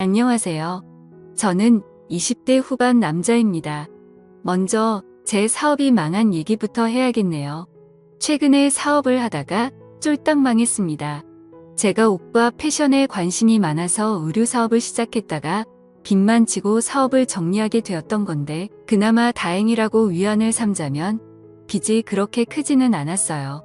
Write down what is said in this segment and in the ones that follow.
안녕하세요. 저는 20대 후반 남자입니다. 먼저 제 사업이 망한 얘기부터 해야겠네요. 최근에 사업을 하다가 쫄딱 망했습니다. 제가 옷과 패션에 관심이 많아서 의류 사업을 시작했다가 빚만 지고 사업을 정리하게 되었던 건데 그나마 다행이라고 위안을 삼자면 빚이 그렇게 크지는 않았어요.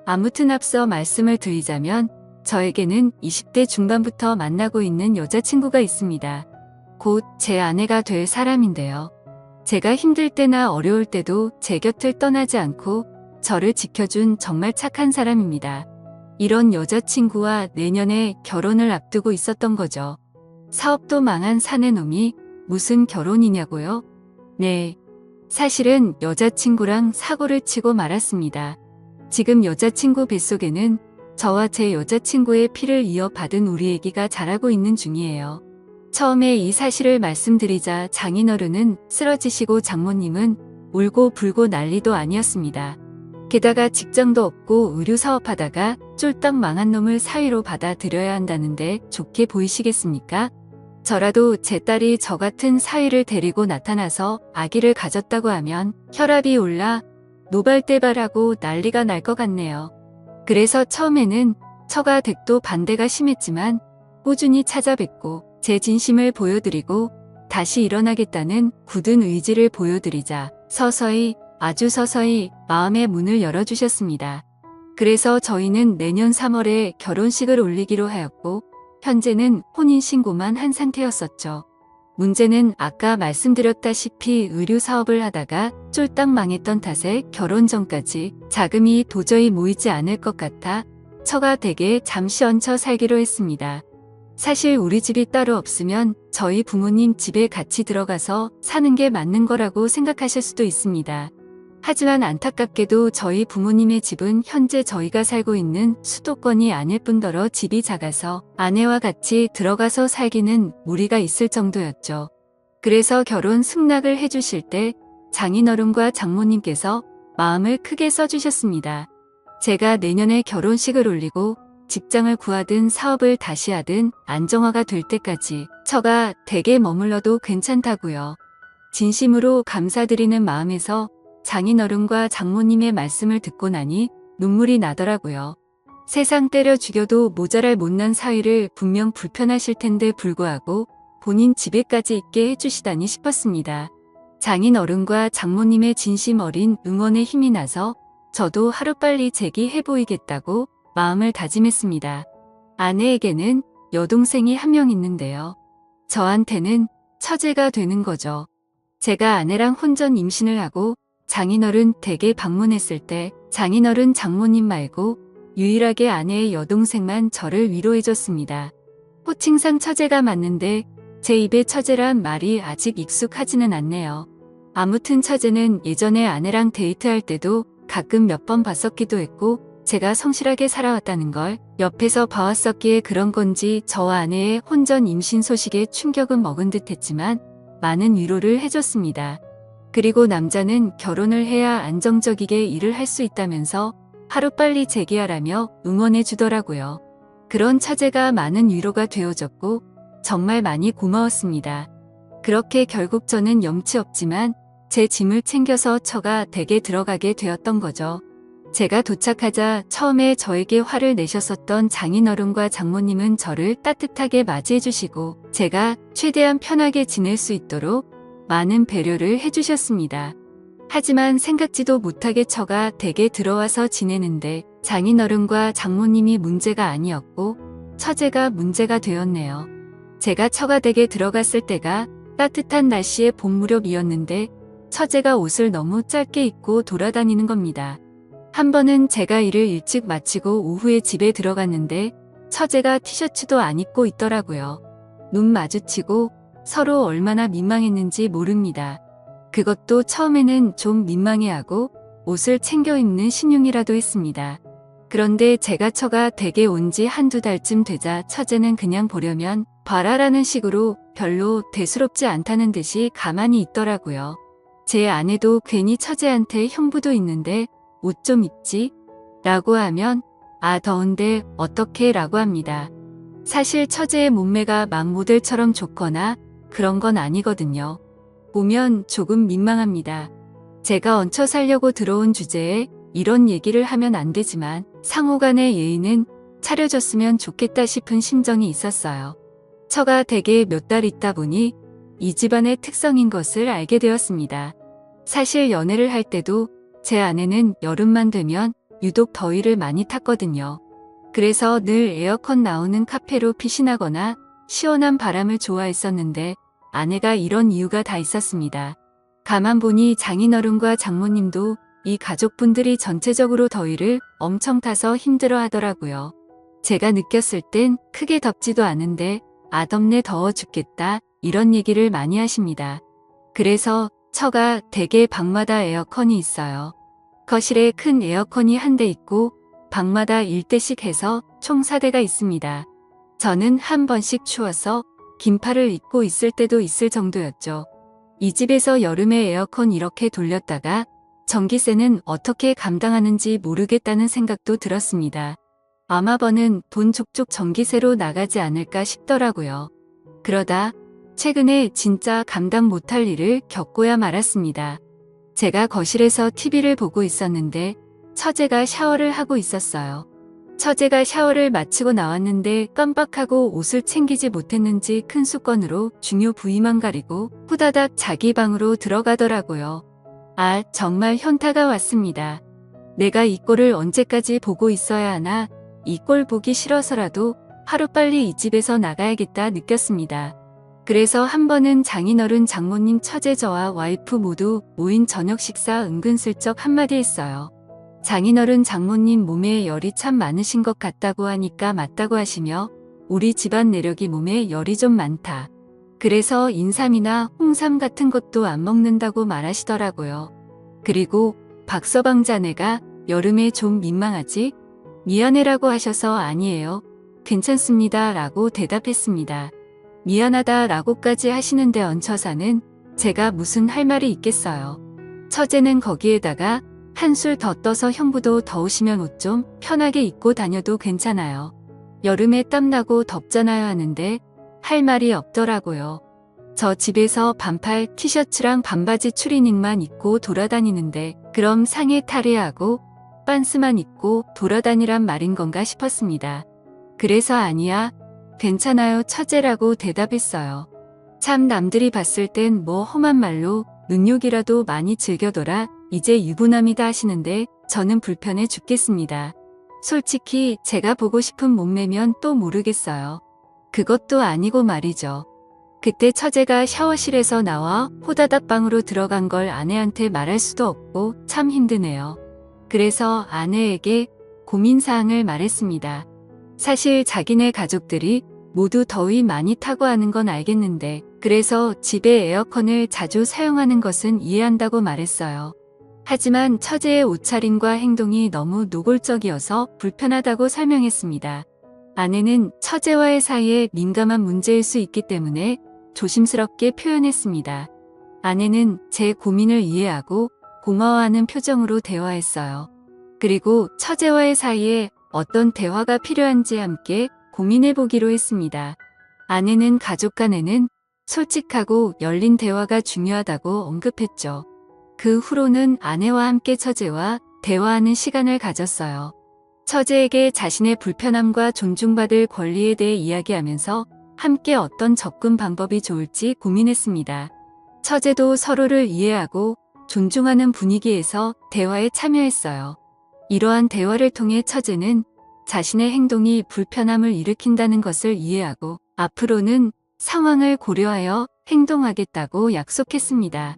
아무튼 앞서 말씀을 드리자면 저에게는 20대 중반부터 만나고 있는 여자친구가 있습니다. 곧 제 아내가 될 사람인데요. 제가 힘들 때나 어려울 때도 제 곁을 떠나지 않고 저를 지켜준 정말 착한 사람입니다. 이런 여자친구와 내년에 결혼을 앞두고 있었던 거죠. 사업도 망한 사내놈이 무슨 결혼이냐고요? 네. 사실은 여자친구랑 사고를 치고 말았습니다. 지금 여자친구 뱃속에는 저와 제 여자친구의 피를 이어받은 우리 아기가 자라고 있는 중이에요. 처음에 이 사실을 말씀드리자 장인어른은 쓰러지시고 장모님은 울고 불고 난리도 아니었습니다. 게다가 직장도 없고 의류 사업하다가 쫄딱 망한 놈을 사위로 받아들여야 한다는데 좋게 보이시겠습니까? 저라도 제 딸이 저 같은 사위를 데리고 나타나서 아기를 가졌다고 하면 혈압이 올라 노발대발하고 난리가 날 것 같네요. 그래서 처음에는 처가 댁도 반대가 심했지만 꾸준히 찾아뵙고 제 진심을 보여드리고 다시 일어나겠다는 굳은 의지를 보여드리자 서서히 아주 서서히 마음의 문을 열어주셨습니다. 그래서 저희는 내년 3월에 결혼식을 올리기로 하였고 현재는 혼인신고만 한 상태였었죠. 문제는 아까 말씀드렸다시피 의류 사업을 하다가 쫄딱 망했던 탓에 결혼 전까지 자금이 도저히 모이지 않을 것 같아 처가 댁에 잠시 얹혀 살기로 했습니다. 사실 우리 집이 따로 없으면 저희 부모님 집에 같이 들어가서 사는 게 맞는 거라고 생각하실 수도 있습니다. 하지만 안타깝게도 저희 부모님의 집은 현재 저희가 살고 있는 수도권이 아닐 뿐더러 집이 작아서 아내와 같이 들어가서 살기는 무리가 있을 정도였죠. 그래서 결혼 승낙을 해주실 때 장인어른과 장모님께서 마음을 크게 써주셨습니다. 제가 내년에 결혼식을 올리고 직장을 구하든 사업을 다시 하든 안정화가 될 때까지 처가 댁에 머물러도 괜찮다고요. 진심으로 감사드리는 마음에서 장인어른과 장모님의 말씀을 듣고 나니 눈물이 나더라고요. 세상 때려 죽여도 모자랄 못난 사위를 분명 불편하실 텐데 불구하고 본인 집에까지 있게 해주시다니 싶었습니다. 장인어른과 장모님의 진심 어린 응원에 힘이 나서 저도 하루빨리 재기해 보이겠다고 마음을 다짐했습니다. 아내에게는 여동생이 한 명 있는데요. 저한테는 처제가 되는 거죠. 제가 아내랑 혼전 임신을 하고 장인어른 댁에 방문했을 때 장인어른 장모님 말고 유일하게 아내의 여동생만 저를 위로해줬습니다. 호칭상 처제가 맞는데 제 입에 처제란 말이 아직 익숙하지는 않네요. 아무튼 처제는 예전에 아내랑 데이트할 때도 가끔 몇 번 봤었기도 했고 제가 성실하게 살아왔다는 걸 옆에서 봐왔었기에 그런 건지 저와 아내의 혼전 임신 소식에 충격은 먹은 듯 했지만 많은 위로를 해줬습니다. 그리고 남자는 결혼을 해야 안정적이게 일을 할 수 있다면서 하루빨리 재기하라며 응원해 주더라고요. 그런 처제가 많은 위로가 되어줬고 정말 많이 고마웠습니다. 그렇게 결국 저는 염치 없지만 제 짐을 챙겨서 처가 댁에 들어가게 되었던 거죠. 제가 도착하자 처음에 저에게 화를 내셨었던 장인어른과 장모님은 저를 따뜻하게 맞이해 주시고 제가 최대한 편하게 지낼 수 있도록 많은 배려를 해주셨습니다. 하지만 생각지도 못하게 처가 댁에 들어와서 지내는데 장인어른과 장모님이 문제가 아니었고 처제가 문제가 되었네요. 제가 처가 댁에 들어갔을 때가 따뜻한 날씨의 봄 무렵이었는데 처제가 옷을 너무 짧게 입고 돌아다니는 겁니다. 한 번은 제가 일을 일찍 마치고 오후에 집에 들어갔는데 처제가 티셔츠도 안 입고 있더라고요. 눈 마주치고 서로 얼마나 민망했는지 모릅니다. 그것도 처음에는 좀 민망해하고 옷을 챙겨 입는 신용이라도 했습니다. 그런데 제가 처가 댁에 온 지 한두 달쯤 되자 처제는 그냥 보려면 봐라라는 식으로 별로 대수롭지 않다는 듯이 가만히 있더라고요. 제 아내도 괜히 처제한테 형부도 있는데 옷 좀 입지? 라고 하면 아 더운데 어떡해 라고 합니다. 사실 처제의 몸매가 막 모델처럼 좋거나 그런 건 아니거든요. 보면 조금 민망합니다. 제가 얹혀 살려고 들어온 주제에 이런 얘기를 하면 안 되지만 상호 간의 예의는 차려졌으면 좋겠다 싶은 심정이 있었어요. 처가 댁에 몇 달 있다 보니 이 집안의 특성인 것을 알게 되었습니다. 사실 연애를 할 때도 제 아내는 여름만 되면 유독 더위를 많이 탔거든요. 그래서 늘 에어컨 나오는 카페로 피신하거나 시원한 바람을 좋아했었는데 아내가 이런 이유가 다 있었습니다. 가만 보니 장인어른과 장모님도 이 가족분들이 전체적으로 더위를 엄청 타서 힘들어 하더라고요. 제가 느꼈을 땐 크게 덥지도 않은데 아 덥네 더워 죽겠다 이런 얘기를 많이 하십니다. 그래서 처가 댁에 방마다 에어컨이 있어요. 거실에 큰 에어컨이 한 대 있고 방마다 1대씩 해서 총 4대가 있습니다. 저는 한 번씩 추워서 긴팔을 입고 있을 때도 있을 정도였죠. 이 집에서 여름에 에어컨 이렇게 돌렸다가 전기세는 어떻게 감당하는지 모르겠다는 생각도 들었습니다. 아마 버는 돈 족족 전기세로 나가지 않을까 싶더라고요. 그러다 최근에 진짜 감당 못할 일을 겪고야 말았습니다. 제가 거실에서 TV를 보고 있었는데 처제가 샤워를 하고 있었어요. 처제가 샤워를 마치고 나왔는데 깜빡하고 옷을 챙기지 못했는지 큰 수건으로 중요 부위만 가리고 후다닥 자기 방으로 들어가더라고요. 아, 정말 현타가 왔습니다. 내가 이 꼴을 언제까지 보고 있어야 하나, 이 꼴 보기 싫어서라도 하루빨리 이 집에서 나가야겠다 느꼈습니다. 그래서 한 번은 장인어른 장모님 처제 저와 와이프 모두 모인 저녁 식사 은근슬쩍 한마디 했어요. 장인어른 장모님 몸에 열이 참 많으신 것 같다고 하니까 맞다고 하시며 우리 집안 내력이 몸에 열이 좀 많다. 그래서 인삼이나 홍삼 같은 것도 안 먹는다고 말하시더라고요. 그리고 박서방 자네가 여름에 좀 민망하지? 미안해라고 하셔서 아니에요. 괜찮습니다 라고 대답했습니다. 미안하다 라고까지 하시는데 얹혀사는 제가 무슨 할 말이 있겠어요. 처제는 거기에다가 한술 더 떠서 형부도 더우시면 옷 좀 편하게 입고 다녀도 괜찮아요. 여름에 땀나고 덥잖아요 하는데 할 말이 없더라고요. 저 집에서 반팔 티셔츠랑 반바지 추리닝만 입고 돌아다니는데 그럼 상의 탈의하고 빤스만 입고 돌아다니란 말인 건가 싶었습니다. 그래서 아니야, 괜찮아요 처제라고 대답했어요. 참 남들이 봤을 땐 뭐 험한 말로 능욕이라도 많이 즐겨둬라 이제 유부남이다 하시는데 저는 불편해 죽겠습니다. 솔직히 제가 보고 싶은 몸매면 또 모르겠어요. 그것도 아니고 말이죠. 그때 처제가 샤워실에서 나와 호다닥 방으로 들어간 걸 아내한테 말할 수도 없고 참 힘드네요. 그래서 아내에게 고민사항을 말했습니다. 사실 자기네 가족들이 모두 더위 많이 타고 하는 건 알겠는데 그래서 집에 에어컨을 자주 사용하는 것은 이해한다고 말했어요. 하지만 처제의 옷차림과 행동이 너무 노골적이어서 불편하다고 설명했습니다. 아내는 처제와의 사이에 민감한 문제일 수 있기 때문에 조심스럽게 표현했습니다. 아내는 제 고민을 이해하고 고마워하는 표정으로 대화했어요. 그리고 처제와의 사이에 어떤 대화가 필요한지 함께 고민해보기로 했습니다. 아내는 가족 간에는 솔직하고 열린 대화가 중요하다고 언급했죠. 그 후로는 아내와 함께 처제와 대화하는 시간을 가졌어요. 처제에게 자신의 불편함과 존중받을 권리에 대해 이야기하면서 함께 어떤 접근 방법이 좋을지 고민했습니다. 처제도 서로를 이해하고 존중하는 분위기에서 대화에 참여했어요. 이러한 대화를 통해 처제는 자신의 행동이 불편함을 일으킨다는 것을 이해하고 앞으로는 상황을 고려하여 행동하겠다고 약속했습니다.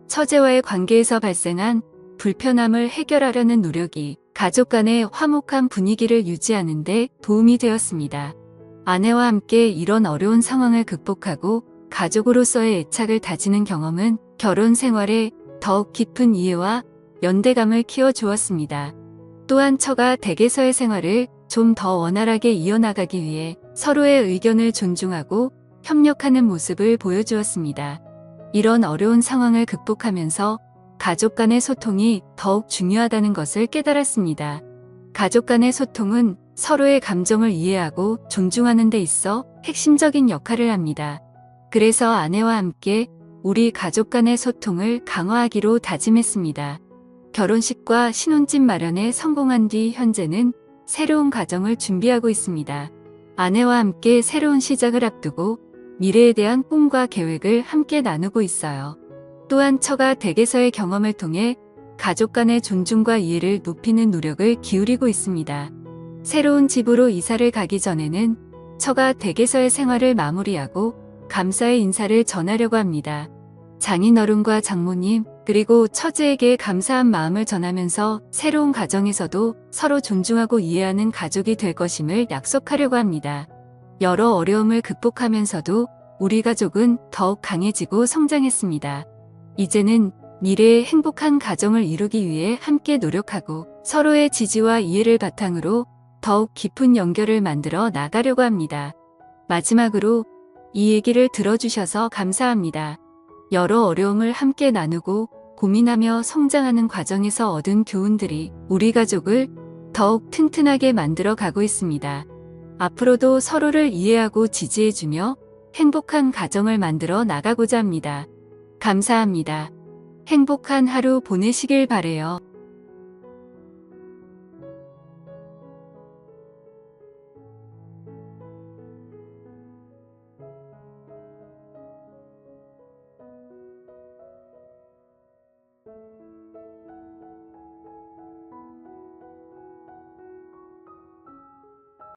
처제와의 관계에서 발생한 불편함을 해결하려는 노력이 가족 간의 화목한 분위기를 유지하는 데 도움이 되었습니다. 아내와 함께 이런 어려운 상황을 극복하고 가족으로서의 애착을 다지는 경험은 결혼 생활에 더욱 깊은 이해와 연대감을 키워주었습니다. 또한 처가 댁에서의 생활을 좀 더 원활하게 이어나가기 위해 서로의 의견을 존중하고 협력하는 모습을 보여주었습니다. 이런 어려운 상황을 극복하면서 가족 간의 소통이 더욱 중요하다는 것을 깨달았습니다. 가족 간의 소통은 서로의 감정을 이해하고 존중하는 데 있어 핵심적인 역할을 합니다. 그래서 아내와 함께 우리 가족 간의 소통을 강화하기로 다짐했습니다. 결혼식과 신혼집 마련에 성공한 뒤 현재는 새로운 가정을 준비하고 있습니다. 아내와 함께 새로운 시작을 앞두고 미래에 대한 꿈과 계획을 함께 나누고 있어요. 또한 처가 댁에서의 경험을 통해 가족 간의 존중과 이해를 높이는 노력을 기울이고 있습니다. 새로운 집으로 이사를 가기 전에는 처가 댁에서의 생활을 마무리하고 감사의 인사를 전하려고 합니다. 장인어른과 장모님, 그리고 처제에게 감사한 마음을 전하면서 새로운 가정에서도 서로 존중하고 이해하는 가족이 될 것임을 약속하려고 합니다. 여러 어려움을 극복하면서도 우리 가족은 더욱 강해지고 성장했습니다. 이제는 미래의 행복한 가정을 이루기 위해 함께 노력하고 서로의 지지와 이해를 바탕으로 더욱 깊은 연결을 만들어 나가려고 합니다. 마지막으로 이 얘기를 들어주셔서 감사합니다. 여러 어려움을 함께 나누고 고민하며 성장하는 과정에서 얻은 교훈들이 우리 가족을 더욱 튼튼하게 만들어 가고 있습니다. 앞으로도 서로를 이해하고 지지해주며 행복한 가정을 만들어 나가고자 합니다. 감사합니다. 행복한 하루 보내시길 바래요.